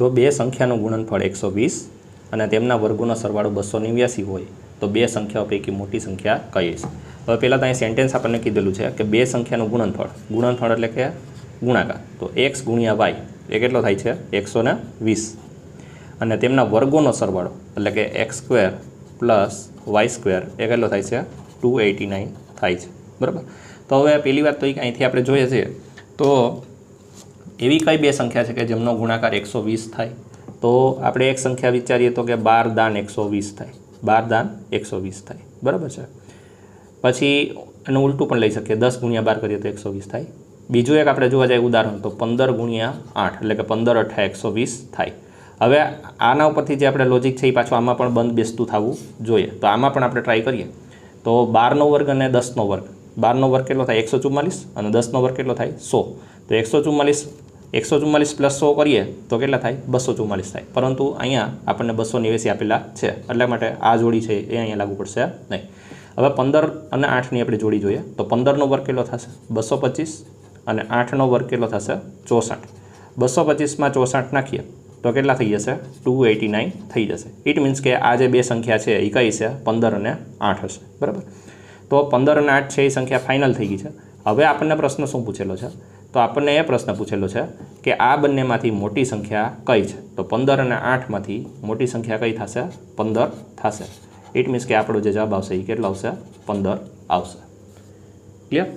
જો બે સંખ્યાનું ગુણનફળ 120 અને તેમના વર્ગોનો સરવાળો 289 હોય તો બે સંખ્યાઓ પૈકી મોટી સંખ્યા કઈ છે? હવે પહેલાં તો અહીં સેન્ટેન્સ આપણને કીધેલું છે કે બે સંખ્યાનું ગુણનફળ એટલે કે ગુણાકાર, તો x ગુણ્યા y એ કેટલો થાય છે? 120 અને તેમના વર્ગોનો સરવાળો એટલે કે x² + y² એ કેટલો થાય છે? 289 થાય છે, બરાબર. તો હવે પહેલી વાત તો એ કે અહીંથી આપણે જોઈએ છીએ તો એવી કઈ બે સંખ્યા છે કે જેમનો ગુણાકાર 120 થાય? તો આપણે એક સંખ્યા વિચારીએ તો કે 12 દાન 120 થાય, 12 દાન 120 થાય, બરાબર છે. પછી એનું ઉલટું પણ લઈ શકીએ, 10 ગુણ્યા 12 કરીએ તો 120 થાય. બીજું એક આપણે જોવા જાય ઉદાહરણ તો 15 ગુણ્યા 8 એટલે કે 15 × 8 120 થાય. હવે આના ઉપરથી જે આપણે લોજિક છે એ પાછું આમાં પણ બંધ બેસતું થવું જોઈએ. તો આમાં પણ આપણે ટ્રાય કરીએ તો 12નો વર્ગ અને 10નો વર્ગ, 12નો વર્ગ કેટલો થાય? 144 અને 10નો વર્ગ કેટલો થાય? 100. તો 144 + 100 કરીએ તો કેટલા થાય? 244 થાય. પરંતુ અહીંયા આપણને 289 આપેલા છે, એટલા માટે આ જોડી છે એ અહીંયા લાગુ પડશે નહીં. હવે 15 અને 8ની આપણે જોડી જોઈએ તો 15નો વર્ગ કેટલો થશે? 225 અને 8નો વર્ગ કેટલો થશે? 64. 225માં 64 નાખીએ તો કેટલા થઈ જશે? 289 થઈ જશે. ઇટ મીન્સ કે આ જે બે સંખ્યા છે એ કઈ છે? 15 અને 8 હશે, બરાબર. તો 15 અને 8 છે એ સંખ્યા ફાઇનલ થઈ ગઈ છે. હવે આપણને પ્રશ્ન શું પૂછેલો છે? તો આપણને એ પ્રશ્ન પૂછેલો છે કે આ બંનેમાંથી મોટી સંખ્યા કઈ છે? તો 15 અને 8માંથી મોટી સંખ્યા કઈ થશે? 15 થશે. ઇટ મીન્સ કે આપણો જે જવાબ આવશે એ કેટલો આવશે? 15 આવશે. ક્લિયર?